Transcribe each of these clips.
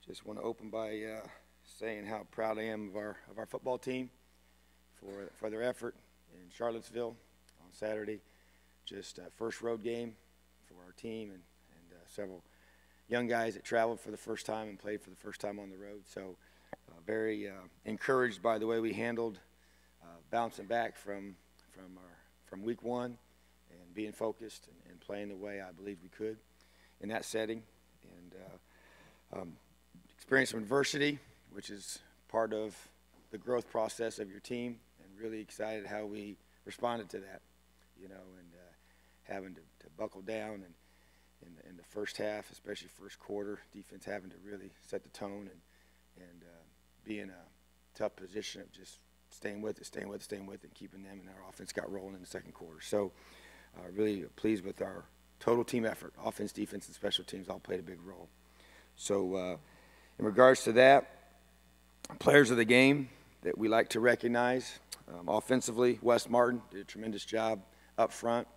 Just want to open by saying how proud I am of our football team for their effort in Charlottesville on Saturday. Just first road game for our team and several young guys that traveled for the first time and played for the first time on the road. So very encouraged by the way we handled bouncing back from week one and being focused and playing the way I believed we could in that setting. And experienced some adversity, which is part of the growth process of your team, and really excited how we responded to that, and having to buckle down and in the first half, especially first quarter, defense having to really set the tone and be in a tough position of just staying with it, and keeping them, and our offense got rolling in the second quarter. So really pleased with our total team effort. Offense, defense, and special teams all played a big role. So in regards to that, players of the game that we like to recognize, offensively, Wes Martin did a tremendous job up front,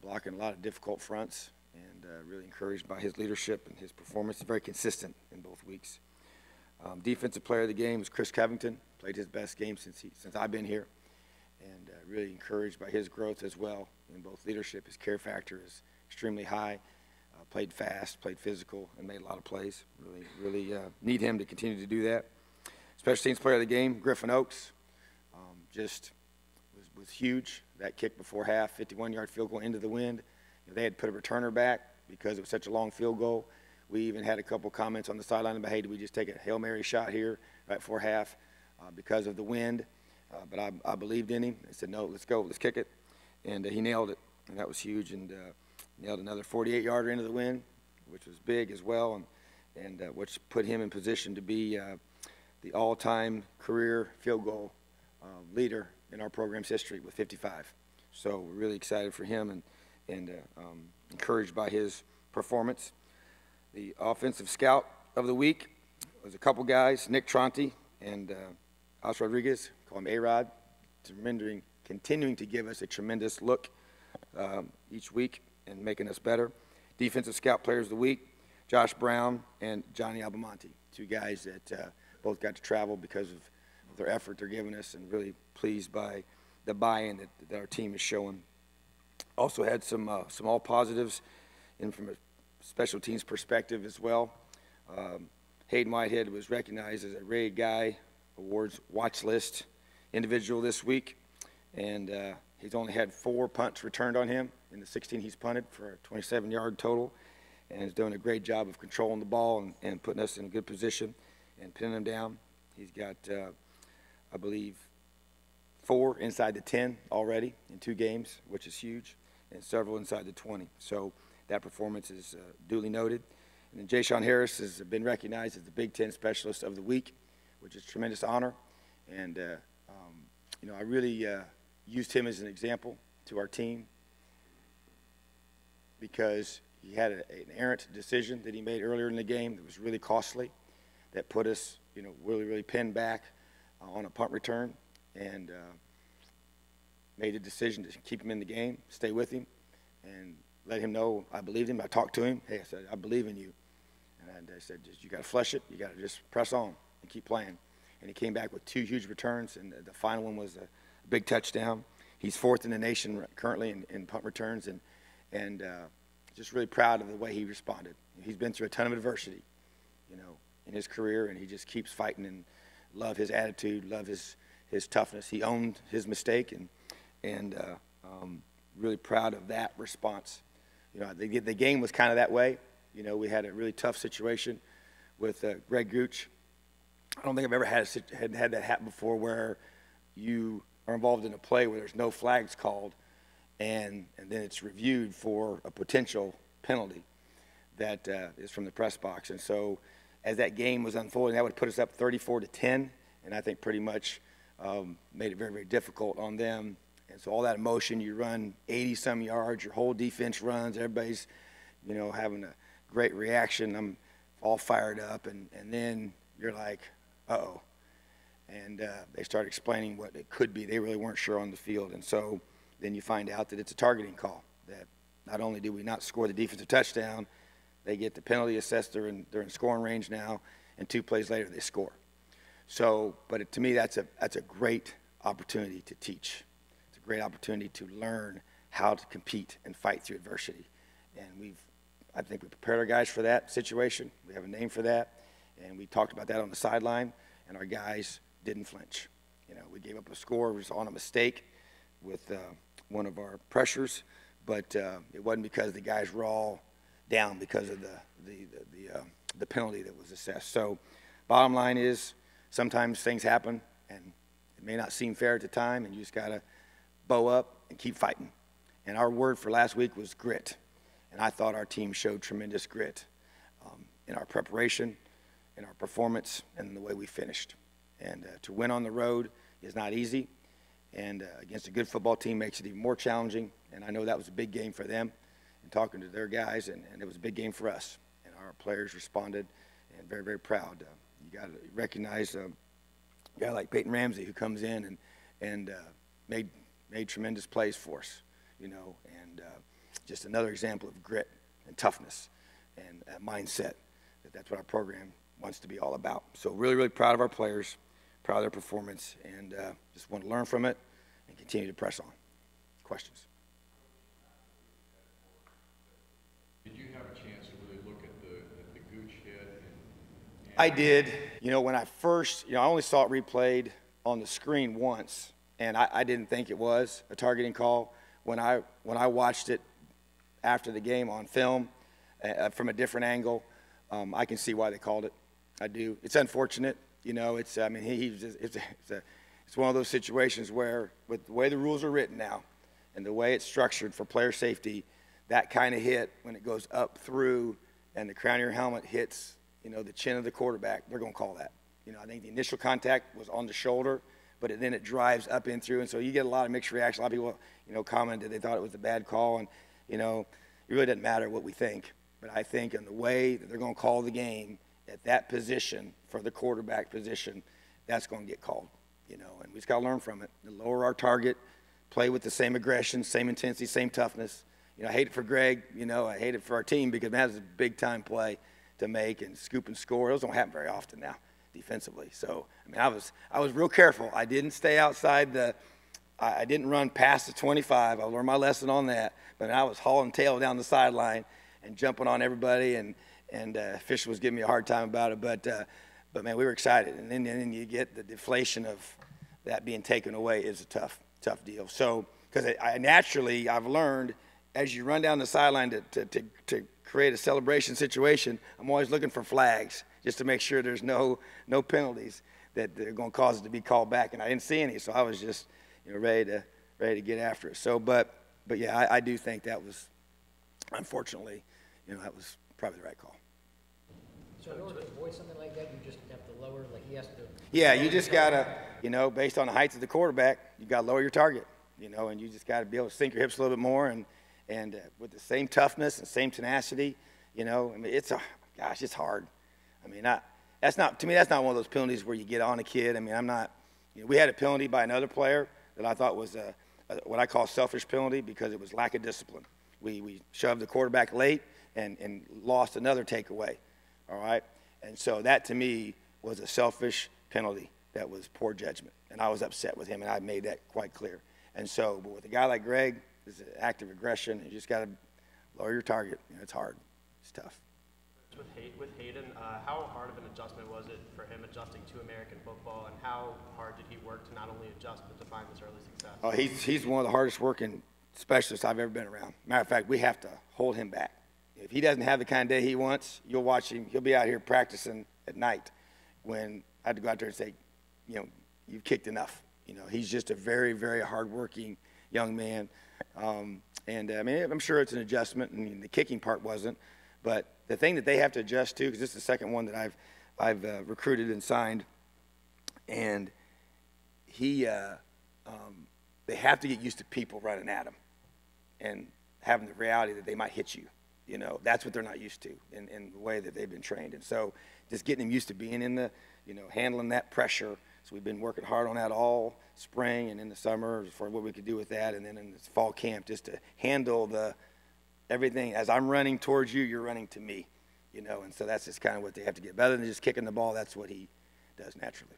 blocking a lot of difficult fronts, and really encouraged by his leadership and his performance. Very consistent in both weeks. Defensive player of the game was Chris Covington. Played his best game since I've been here, and really encouraged by his growth as well in both leadership. His care factor is extremely high. Played fast, played physical, and made a lot of plays. Really need him to continue to do that. Special teams player of the game, Griffin Oakes, just was huge. That kick before half, 51-yard field goal into the wind. They had put a returner back because it was such a long field goal. We even had a couple comments on the sideline about, hey, did we just take a Hail Mary shot here right before half because of the wind? But I believed in him. I said, no, let's go, let's kick it. And he nailed it, and that was huge. And nailed another 48-yarder into the wind, which was big as well, and which put him in position to be the all-time career field goal leader in our program's history with 55. So we're really excited for him and encouraged by his performance. The offensive scout of the week was a couple guys, Nick Tronti and Alex Rodriguez, call him A-Rod, continuing to give us a tremendous look each week and making us better. Defensive scout players of the week, Josh Brown and Johnny Albamonte, two guys that both got to travel because of their effort they're giving us, and really pleased by the buy-in that our team is showing. Also had some all positives and from a special teams perspective as well. Hayden Whitehead was recognized as a Ray Guy Awards watch list individual this week, and he's only had 4 punts returned on him in the 16 he's punted for a 27-yard total, and is doing a great job of controlling the ball and putting us in a good position and pinning him down. He's got, I believe, 4 inside the 10 already in 2 games, which is huge, and several inside the 20. So that performance is duly noted. And then Jay-Sean Harris has been recognized as the Big Ten Specialist of the Week, which is a tremendous honor. And, I really used him as an example to our team because he had an errant decision that he made earlier in the game that was really costly, that put us, really pinned back on a punt return, and made a decision to keep him in the game, stay with him, and let him know I believed him. I talked to him. Hey, I said, I believe in you. And I said, you got to flush it. You got to just press on and keep playing. And he came back with 2 huge returns, and the final one was a big touchdown. He's 4th in the nation currently in punt returns, and just really proud of the way he responded. He's been through a ton of adversity, in his career, and he just keeps fighting, and love his attitude, love his toughness. He owned his mistake, and really proud of that response. The game was kind of that way. We had a really tough situation with Greg Gooch. I don't think I've ever had that happen before, where you are involved in a play where there's no flags called, and then it's reviewed for a potential penalty that is from the press box. And so as that game was unfolding, that would put us up 34-10, and I think pretty much made it very, very difficult on them. And so all that emotion, you run 80-some yards, your whole defense runs, everybody's, having a great reaction. I'm all fired up, and then you're like, uh-oh. And they start explaining what it could be. They really weren't sure on the field. And so then you find out that it's a targeting call, that not only do we not score the defensive touchdown, they get the penalty assessed. They're in scoring range now, and 2 plays later they score. So, but to me, that's a great opportunity to teach. It's a great opportunity to learn how to compete and fight through adversity. And I think we prepared our guys for that situation. We have a name for that, and we talked about that on the sideline, and our guys didn't flinch. You know, we gave up a score. It was on a mistake with one of our pressures, but it wasn't because the guys were all down because of the penalty that was assessed. So, bottom line is, sometimes things happen, and it may not seem fair at the time, and you just got to bow up and keep fighting. And our word for last week was grit. And I thought our team showed tremendous grit in our preparation, in our performance, and in the way we finished. And to win on the road is not easy, and against a good football team makes it even more challenging. And I know that was a big game for them, and talking to their guys, and it was a big game for us. And our players responded, and very, very proud. You got to recognize a guy like Peyton Ramsey, who comes in and made tremendous plays for us, you know, and just another example of grit and toughness and mindset. That's what our program wants to be all about. So really, really proud of our players, proud of their performance, and just want to learn from it and continue to press on. Questions? Did you have a chance to really look at the Gooch hit? I did. You know, when I first, I only saw it replayed on the screen once, and I didn't think it was a targeting call. When I watched it after the game on film from a different angle, I can see why they called it. I do. It's unfortunate. You know, it's one of those situations where, with the way the rules are written now and the way it's structured for player safety, that kind of hit, when it goes up through and the crown of your helmet hits, the chin of the quarterback, they're going to call that. I think the initial contact was on the shoulder, but then it drives up in through, and so you get a lot of mixed reaction. A lot of people, commented they thought it was a bad call, and, it really doesn't matter what we think. But I think in the way that they're going to call the game at that position for the quarterback position, that's going to get called, and we just got to learn from it. Lower our target, play with the same aggression, same intensity, same toughness. I hate it for Greg, I hate it for our team, because that is a big-time play to make and scoop and score. Those don't happen very often now defensively. So, I was real careful. I didn't stay outside I didn't run past the 25. I learned my lesson on that. But I was hauling tail down the sideline and jumping on everybody, and Fisher was giving me a hard time about it. But man, we were excited. And then you get the deflation of that being taken away is a tough deal. So, because I've learned, as you run down the sideline to create a celebration situation, I'm always looking for flags just to make sure there's no penalties that they're going to cause it to be called back. And I didn't see any, so I was just ready to get after it. So, but yeah, I do think that was, unfortunately, that was probably the right call. So in order to avoid something like that, you just have to lower, like he has to. Yeah, you just gotta, based on the height of the quarterback, you gotta lower your target, and you just gotta be able to sink your hips a little bit more, and with the same toughness and same tenacity, it's hard. That's not one of those penalties where you get on a kid. I'm not. We had a penalty by another player that I thought was what I call selfish penalty, because it was lack of discipline. We shoved the quarterback late and lost another takeaway. All right, and so that to me was a selfish penalty. That was poor judgment, and I was upset with him, and I made that quite clear. And so, but with a guy like Greg, it's an act of aggression. You just got to lower your target. It's hard. It's tough. With Hayden, how hard of an adjustment was it for him adjusting to American football, and how hard did he work to not only adjust but to find this early success? Oh, he's one of the hardest working specialists I've ever been around. Matter of fact, we have to hold him back. If he doesn't have the kind of day he wants, you'll watch him. He'll be out here practicing at night when I had to go out there and say, you've kicked enough. He's just a very, very hardworking young man. I'm sure it's an adjustment. The kicking part wasn't. But the thing that they have to adjust to, because this is the second one that I've recruited and signed, and they have to get used to people running at them and having the reality that they might hit you. That's what they're not used to in the way that they've been trained. And so just getting them used to being in the, handling that pressure. So we've been working hard on that all spring and in the summer for what we could do with that. And then in this fall camp, just to handle everything. As I'm running towards you, you're running to me. you know, and so that's just kind of what they have to get. Better than just kicking the ball, that's what he does naturally.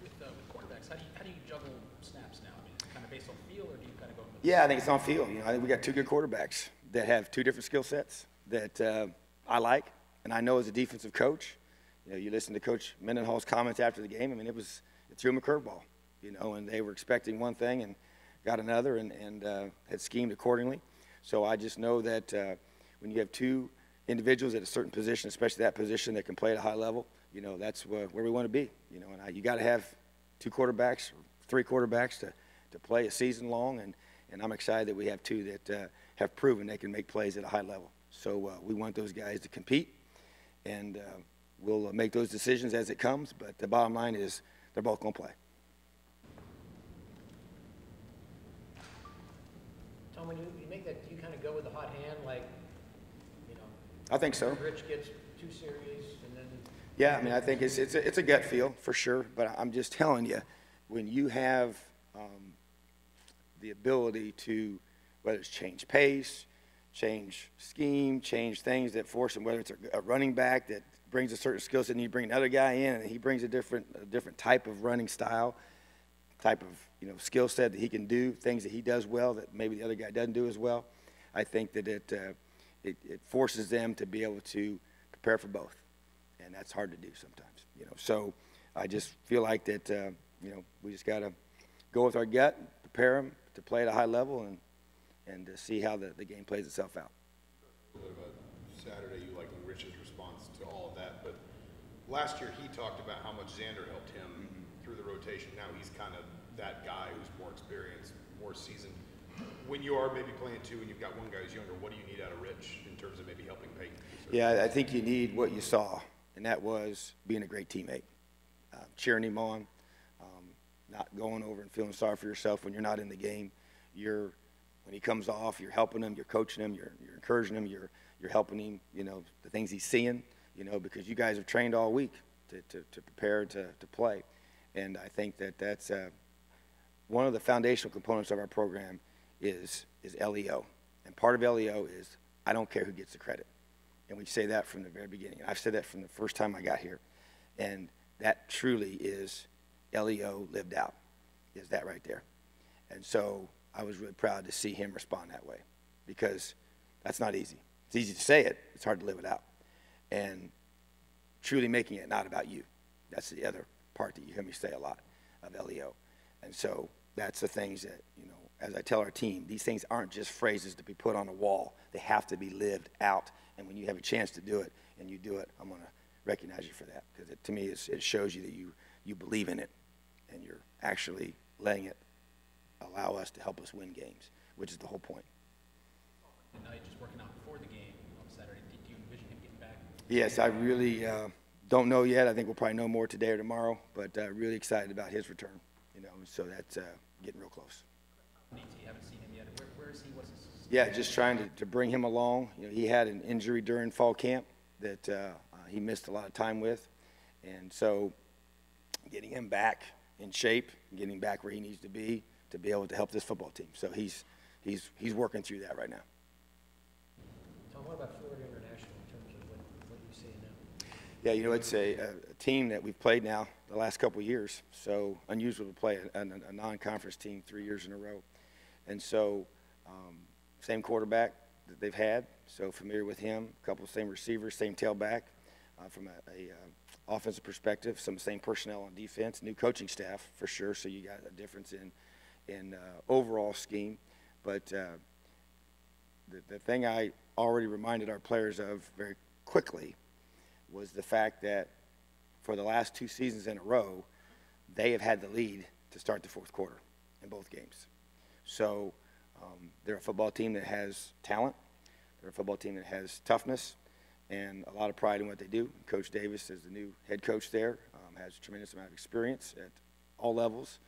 With quarterbacks, how do you juggle snaps now? I mean, is it kind of based on feel, or do you kind of go? Yeah, I think it's on field. You know, I think we got two good quarterbacks that have two different skill sets that I like, and I know as a defensive coach, you know, you listen to Coach Mendenhall's comments after the game. I mean, it threw him a curveball, you know, and they were expecting one thing and got another, and had schemed accordingly. So I just know that when you have two individuals at a certain position, especially that position that can play at a high level, you know, that's where we want to be. You know, and you got to have two quarterbacks or three quarterbacks to play a season long, and I'm excited that we have two that have proven they can make plays at a high level. So we want those guys to compete, and we'll make those decisions as it comes. But the bottom line is they're both going to play. Tom, when you make that, do you kind of go with the hot hand, like, you know? I think so. Rich gets too serious, and then. Yeah, I mean, I think it's a gut feel for sure. But I'm just telling you, when you have the ability to, whether it's change pace, change scheme, change things that force him, whether it's a running back that brings a certain skill set and you bring another guy in and he brings a different type of running style, type of, you know, skill set that he can do, things that he does well that maybe the other guy doesn't do as well. I think that it forces them to be able to prepare for both, and that's hard to do sometimes, you know. So I just feel like that, you know, we just got to go with our gut, prepare them to play at a high level, and to see how the game plays itself out. A little bit about Saturday, you like Rich's response to all of that, but last year he talked about how much Xander helped him through the rotation. Now he's kind of that guy who's more experienced, more seasoned. When you are maybe playing two and you've got one guy who's younger, what do you need out of Rich in terms of maybe helping Peyton? Yeah, I think you need what you saw, and that was being a great teammate, cheering him on, not going over and feeling sorry for yourself when you're not in the game. When he comes off, you're helping him, you're coaching him, you're encouraging him, you're helping him, you know, the things he's seeing, you know, because you guys have trained all week to prepare to play. And I think that's one of the foundational components of our program is LEO. And part of LEO is I don't care who gets the credit. And we say that from the very beginning. I've said that from the first time I got here. And that truly is LEO lived out, is that right there. And so I was really proud to see him respond that way, because that's not easy. It's easy to say it. It's hard to live it out. And truly making it not about you. That's the other part that you hear me say a lot of LEO. And so that's the things that, you know, as I tell our team, these things aren't just phrases to be put on a wall. They have to be lived out. And when you have a chance to do it and you do it, I'm going to recognize you for that, because to me it shows you that you believe in it and you're actually letting it allow us to help us win games, which is the whole point. And now you're just working out before the game on Saturday. Do you envision him getting back? Yes, I really don't know yet. I think we'll probably know more today or tomorrow, but really excited about his return, you know, so that's getting real close. You haven't seen him yet. Where is he? What's his? Yeah, just trying to bring him along. You know, he had an injury during fall camp that he missed a lot of time with, and so getting him back in shape, getting back where he needs to be able to help this football team. So he's working through that right now. Tom, what about Florida International in terms of what you see now? Yeah, you know, it's a team that we've played now the last couple of years. So unusual to play a non-conference team 3 years in a row. And so same quarterback that they've had, so familiar with him. A couple of same receivers, same tailback from a offensive perspective. Some same personnel on defense. New coaching staff for sure. So you got a difference in overall scheme. But the thing I already reminded our players of very quickly was the fact that for the last 2 seasons in a row, they have had the lead to start the fourth quarter in both games. So they're a football team that has talent. They're a football team that has toughness and a lot of pride in what they do. Coach Davis is the new head coach there, has a tremendous amount of experience at all levels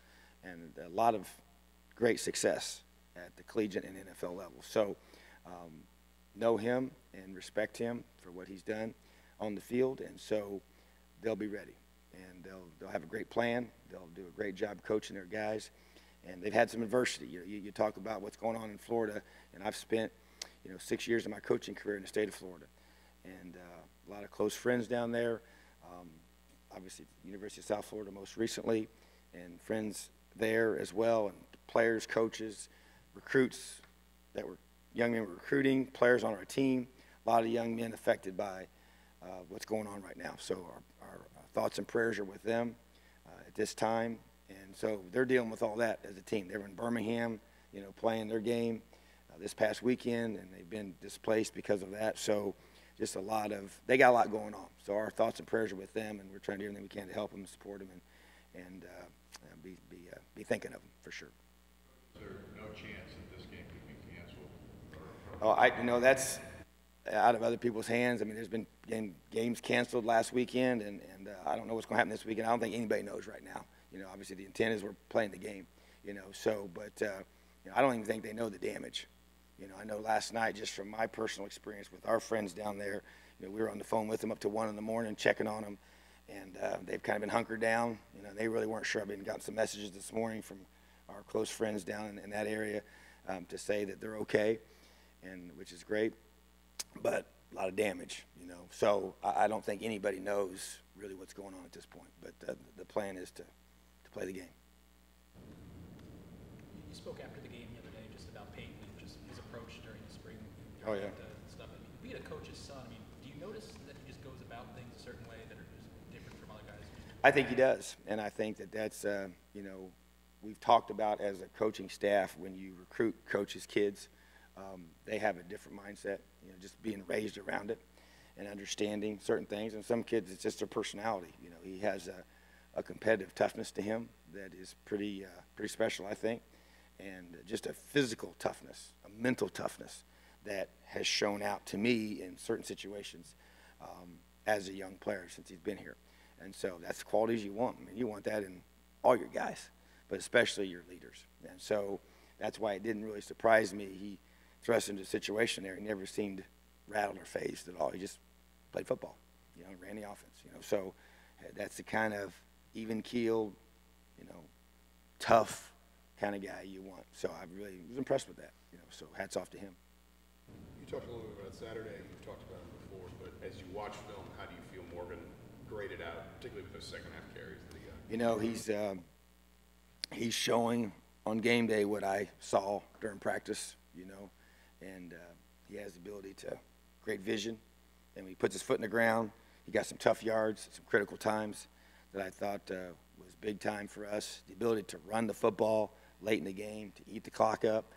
and a lot of great success at the collegiate and NFL level. So know him and respect him for what he's done on the field, and so they'll be ready. And they'll have a great plan. They'll do a great job coaching their guys. And they've had some adversity. You talk about what's going on in Florida, and I've spent, 6 years of my coaching career in the state of Florida. And a lot of close friends down there, obviously University of South Florida most recently, and friends there as well, and players, coaches, recruits that were young men were recruiting, players on our team, a lot of young men affected by what's going on right now. So our thoughts and prayers are with them at this time. And so they're dealing with all that as a team. They were in Birmingham, playing their game this past weekend, and they've been displaced because of that. So just they got a lot going on. So our thoughts and prayers are with them, and we're trying to do everything we can to help them, support them, and be thinking of them for sure. Is there no chance that this game could be canceled? That's out of other people's hands. I mean, there's been games canceled last weekend, and I don't know what's going to happen this weekend. I don't think anybody knows right now. Obviously the intent is we're playing the game, but I don't even think they know the damage. I know last night, just from my personal experience with our friends down there, we were on the phone with them up to 1 in the morning, checking on them, and they've kind of been hunkered down. They really weren't sure. I've been gotten some messages this morning from our close friends down in that area to say that they're okay, and which is great, but a lot of damage, So I don't think anybody knows really what's going on at this point, but the plan is to play the game. You spoke after the game the other day just about Peyton and just his approach during the spring. Oh, yeah. Stuff. Being a coach's son, do you notice that he just goes about things a certain way that are just different from other guys? I think he does, and I think that's we've talked about as a coaching staff, when you recruit coaches' kids, they have a different mindset, just being raised around it and understanding certain things. And some kids, it's just their personality. He has a competitive toughness to him that is pretty special, I think, and just a physical toughness, a mental toughness that has shown out to me in certain situations as a young player since he's been here. And so that's the qualities you want. I mean, you want that in all your guys, but especially your leaders. And so that's why it didn't really surprise me. He thrust into a situation there. He never seemed rattled or fazed at all. He just played football, ran the offense, So that's the kind of even-keeled, tough kind of guy you want. So I really was impressed with that, So hats off to him. You talked a little bit about Saturday. You've talked about it before, but as you watch film, how do you feel Morgan graded out, particularly with those second-half carries that he got? He's showing on game day what I saw during practice, and he has the ability to great vision, and when he puts his foot in the ground, he got some tough yards, some critical times that I thought was big time for us. The ability to run the football late in the game, to eat the clock up,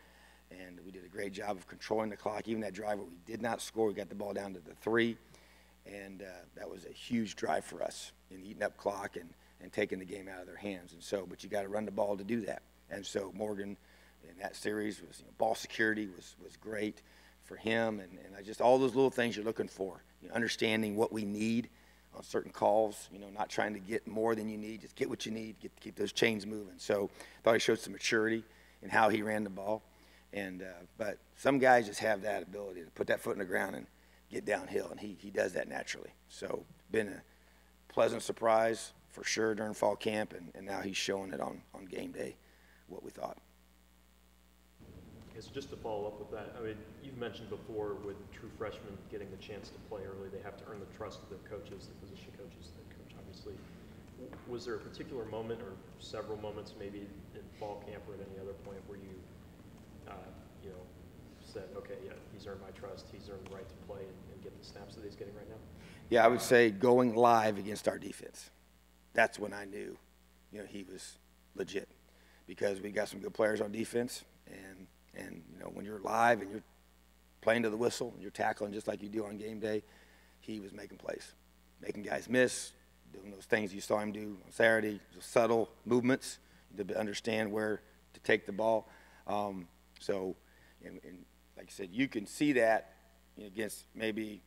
and we did a great job of controlling the clock. Even that drive where we did not score, we got the ball down to the 3, and that was a huge drive for us in eating up clock and taking the game out of their hands. And so, but you got to run the ball to do that. And so Morgan in that series was, ball security was great for him, and I just all those little things you're looking for, understanding what we need on certain calls, not trying to get more than you need, just get what you need, keep those chains moving. So I thought he showed some maturity in how he ran the ball, and but some guys just have that ability to put that foot in the ground and get downhill, and he does that naturally. So been a pleasant surprise for sure during fall camp, and now he's showing it on game day what we thought. Okay, so just to follow up with that, I mean, you've mentioned before with true freshmen getting the chance to play early, they have to earn the trust of their coaches, the position coaches, the coach, obviously. Was there a particular moment or several moments maybe in fall camp or at any other point where you, said, okay, yeah, he's earned my trust, he's earned the right to play and get the snaps that he's getting right now? Yeah, I would say going live against our defense. That's when I knew, he was legit, because we got some good players on defense, and when you're live and you're playing to the whistle and you're tackling just like you do on game day, he was making plays, making guys miss, doing those things you saw him do on Saturday, the subtle movements to understand where to take the ball. And like I said, you can see that against maybe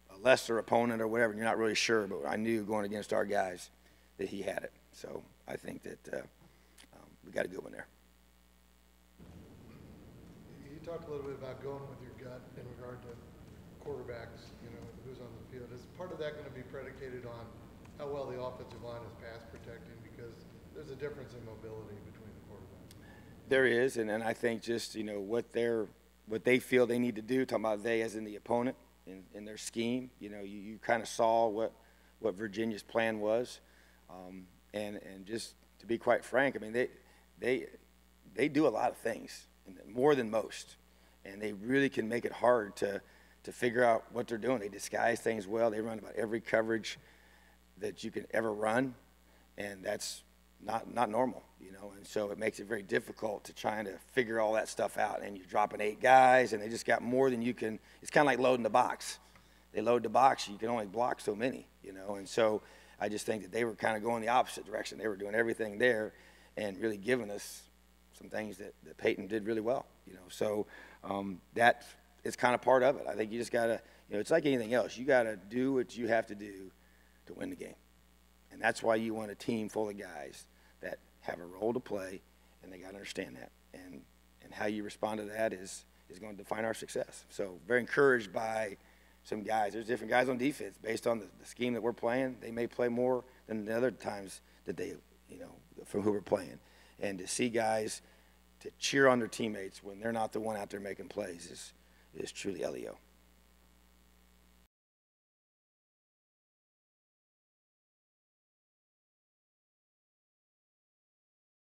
a lesser opponent or whatever, and you're not really sure, but I knew going against our guys that he had it. So I think that we got a good one there. You talked a little bit about going with your gut in regard to quarterbacks, who's on the field. Is part of that going to be predicated on how well the offensive line is pass protecting? Because there's a difference in mobility between the quarterbacks. There is, and I think just, what they're what they feel they need to do, talking about they as in the opponent in their scheme. You know, you kind of saw what Virginia's plan was. And just to be quite frank, I mean, they do a lot of things, more than most. And they really can make it hard to figure out what they're doing. They disguise things well. They run about every coverage that you can ever run, and that's not normal, you know. And so it makes it very difficult to trying to figure all that stuff out. And you're dropping 8 guys, and they just got more than you can. It's kind of like loading the box. They load the box, you can only block so many, you know. And so I just think that they were kind of going the opposite direction. They were doing everything there and really giving us some things that Peyton did really well, you know. So that is kind of part of it. I think you just got to, you know, it's like anything else. You got to do what you have to do to win the game. And that's why you want a team full of guys that have a role to play, and they got to understand that. And how you respond to that is going to define our success. So very encouraged by some guys. There's different guys on defense based on the scheme that we're playing. They may play more than the other times that they, you know, from who we're playing. And to see guys to cheer on their teammates when they're not the one out there making plays is truly LEO.